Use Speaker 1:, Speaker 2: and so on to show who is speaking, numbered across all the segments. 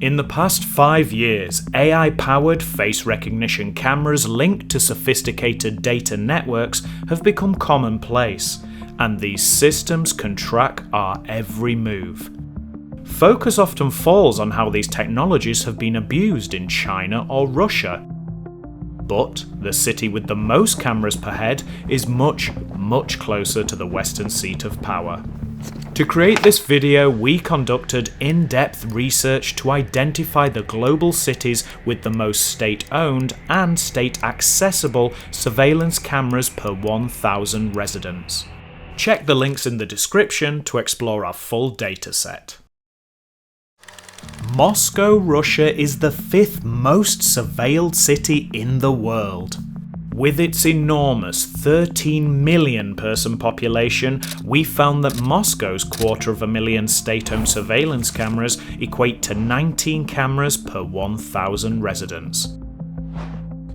Speaker 1: In the past 5 years, AI-powered face recognition cameras linked to sophisticated data networks have become commonplace, and these systems can track our every move. Focus often falls on how these technologies have been abused in China or Russia. But the city with the most cameras per head is much closer to the Western seat of power. To create this video, we conducted in-depth research to identify the global cities with the most state-owned and state-accessible surveillance cameras per 1,000 residents. Check the links in the description to explore our full dataset. Moscow, Russia is the 5th most surveilled city in the world. With its enormous 13 million person population, we found that Moscow's 250,000 state-owned surveillance cameras equate to 19 cameras per 1,000 residents.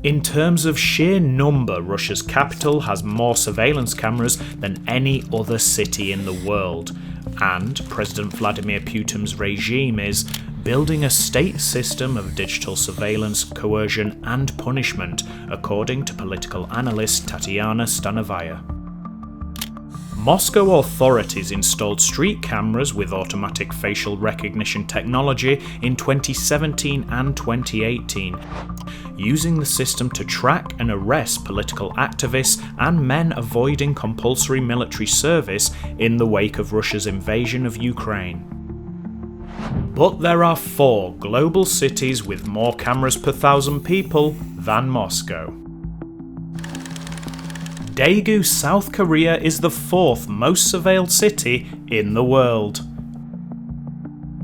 Speaker 1: In terms of sheer number, Russia's capital has more surveillance cameras than any other city in the world, and President Vladimir Putin's regime is building a state system of digital surveillance, coercion and punishment, according to political analyst Tatiana Stanovaya. Moscow authorities installed street cameras with automatic facial recognition technology in 2017 and 2018, using the system to track and arrest political activists and men avoiding compulsory military service in the wake of Russia's invasion of Ukraine. But there are 4 global cities with more cameras per 1,000 people than Moscow. Daegu, South Korea is the 4th most surveilled city in the world.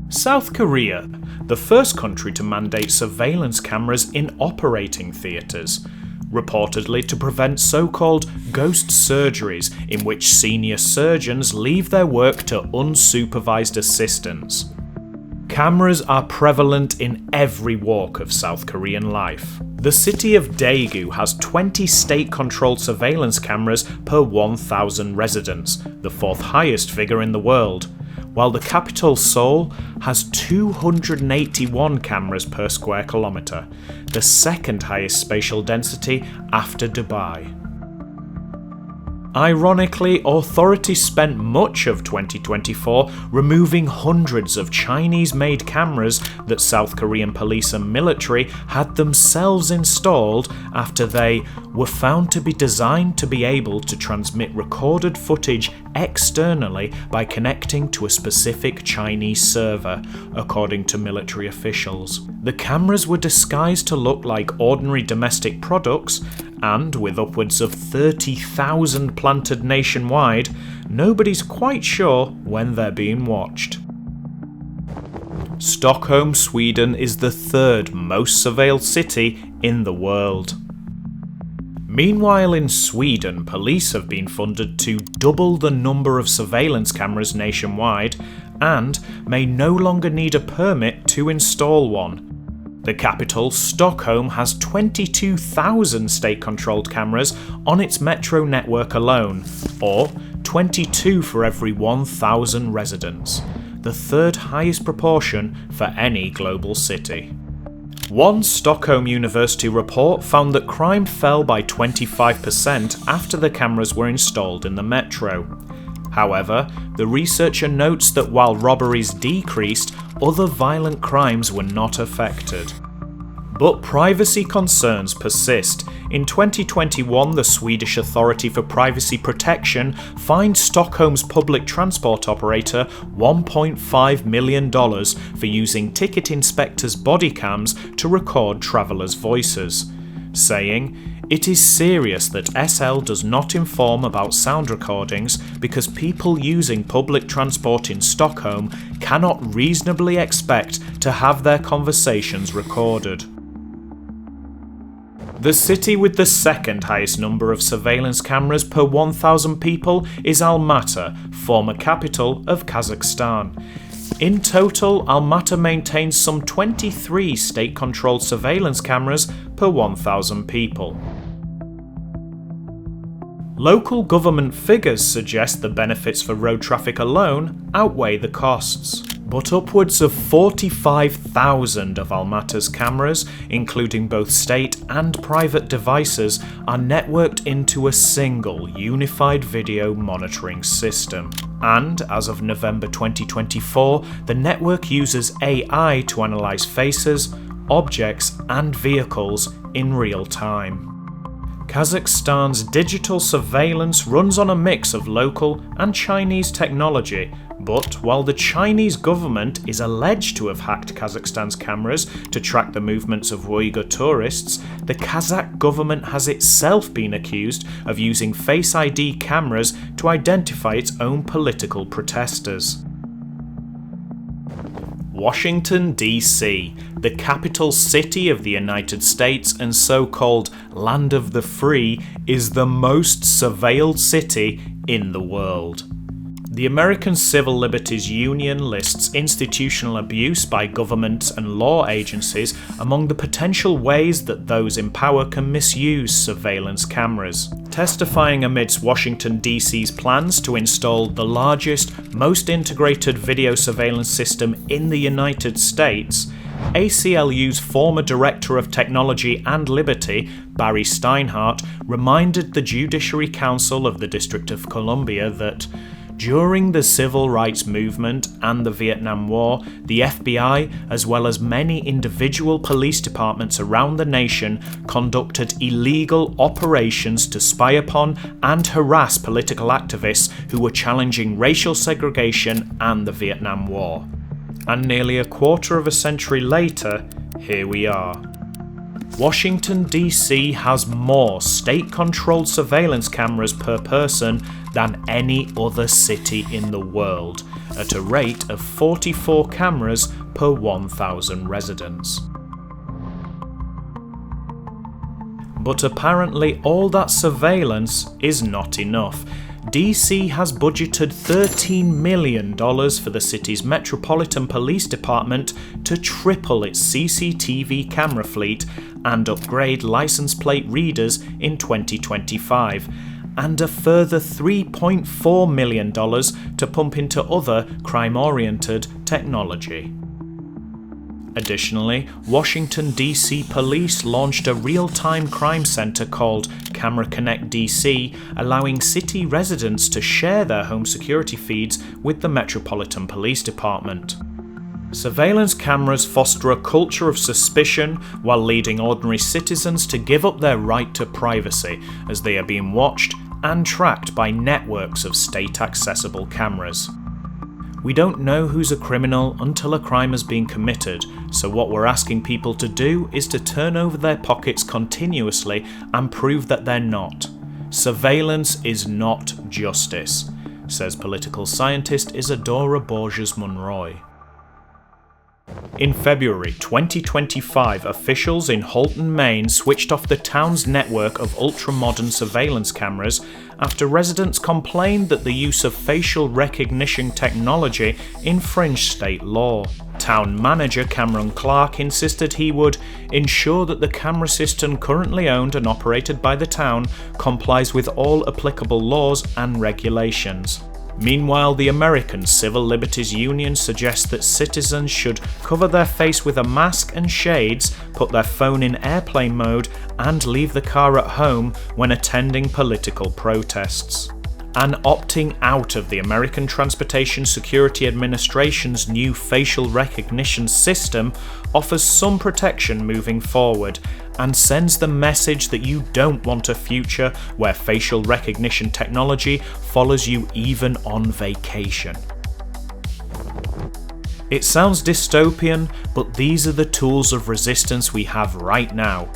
Speaker 1: South Korea, the first country to mandate surveillance cameras in operating theatres, reportedly to prevent so-called ghost surgeries in which senior surgeons leave their work to unsupervised assistants. Cameras are prevalent in every walk of South Korean life. The city of Daegu has 20 state-controlled surveillance cameras per 1,000 residents, the 4th highest figure in the world, while the capital Seoul has 281 cameras per square kilometre, the 2nd highest spatial density after Dubai. Ironically, authorities spent much of 2024 removing hundreds of Chinese-made cameras that South Korean police and military had themselves installed after they were found to be designed to be able to transmit recorded footage externally by connecting to a specific Chinese server, according to military officials. The cameras were disguised to look like ordinary domestic products, and with upwards of 30,000 planted nationwide, nobody's quite sure when they're being watched. Stockholm, Sweden is the 3rd most surveilled city in the world. Meanwhile, in Sweden, police have been funded to double the number of surveillance cameras nationwide and may no longer need a permit to install one. The capital, Stockholm, has 22,000 state-controlled cameras on its metro network alone, or 22 for every 1,000 residents, the 3rd highest proportion for any global city. One Stockholm University report found that crime fell by 25% after the cameras were installed in the metro. However, the researcher notes that while robberies decreased, other violent crimes were not affected. But privacy concerns persist. In 2021, the Swedish Authority for Privacy Protection fined Stockholm's public transport operator $1.5 million for using ticket inspectors' body cams to record travellers' voices, saying, "It is serious that SL does not inform about sound recordings because people using public transport in Stockholm cannot reasonably expect to have their conversations recorded." The city with the 2nd highest number of surveillance cameras per 1,000 people is Almaty, former capital of Kazakhstan. In total, Almaty maintains some 23 state-controlled surveillance cameras per 1,000 people. Local government figures suggest the benefits for road traffic alone outweigh the costs. But upwards of 45,000 of Almaty's cameras, including both state and private devices, are networked into a single unified video monitoring system. And as of November 2024, the network uses AI to analyse faces, objects and vehicles in real time. Kazakhstan's digital surveillance runs on a mix of local and Chinese technology, but while the Chinese government is alleged to have hacked Kazakhstan's cameras to track the movements of Uyghur tourists, the Kazakh government has itself been accused of using Face ID cameras to identify its own political protesters. Washington, D.C., the capital city of the United States and so-called Land of the Free, is the most surveilled city in the world. The American Civil Liberties Union lists institutional abuse by government and law agencies among the potential ways that those in power can misuse surveillance cameras. Testifying amidst Washington, D.C.'s plans to install the largest, most integrated video surveillance system in the United States, ACLU's former Director of Technology and Liberty, Barry Steinhardt, reminded the Judiciary Council of the District of Columbia that during the Civil Rights Movement and the Vietnam War, the FBI, as well as many individual police departments around the nation, conducted illegal operations to spy upon and harass political activists who were challenging racial segregation and the Vietnam War. And nearly a quarter of a century later, here we are. Washington, D.C. has more state-controlled surveillance cameras per person than any other city in the world, at a rate of 44 cameras per 1,000 residents. But apparently all that surveillance is not enough. DC has budgeted $13 million for the city's Metropolitan Police Department to triple its CCTV camera fleet and upgrade license plate readers in 2025, and a further $3.4 million to pump into other crime-oriented technology. Additionally, Washington, D.C. police launched a real-time crime centre called Camera Connect DC, allowing city residents to share their home security feeds with the Metropolitan Police Department. Surveillance cameras foster a culture of suspicion while leading ordinary citizens to give up their right to privacy, as they are being watched and tracked by networks of state-accessible cameras. We don't know who's a criminal until a crime has been committed, so what we're asking people to do is to turn over their pockets continuously and prove that they're not. Surveillance is not justice, says political scientist Isadora Borges-Monroy. In February 2025, officials in Halton, Maine switched off the town's network of ultra-modern surveillance cameras after residents complained that the use of facial recognition technology infringed state law. Town manager Cameron Clark insisted he would ensure that the camera system currently owned and operated by the town complies with all applicable laws and regulations. Meanwhile, the American Civil Liberties Union suggests that citizens should cover their face with a mask and shades, put their phone in airplane mode, and leave the car at home when attending political protests. And opting out of the American Transportation Security Administration's new facial recognition system offers some protection moving forward, and sends the message that you don't want a future where facial recognition technology follows you even on vacation. It sounds dystopian, but these are the tools of resistance we have right now.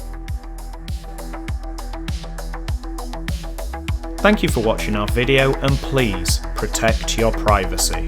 Speaker 1: Thank you for watching our video, and please protect your privacy.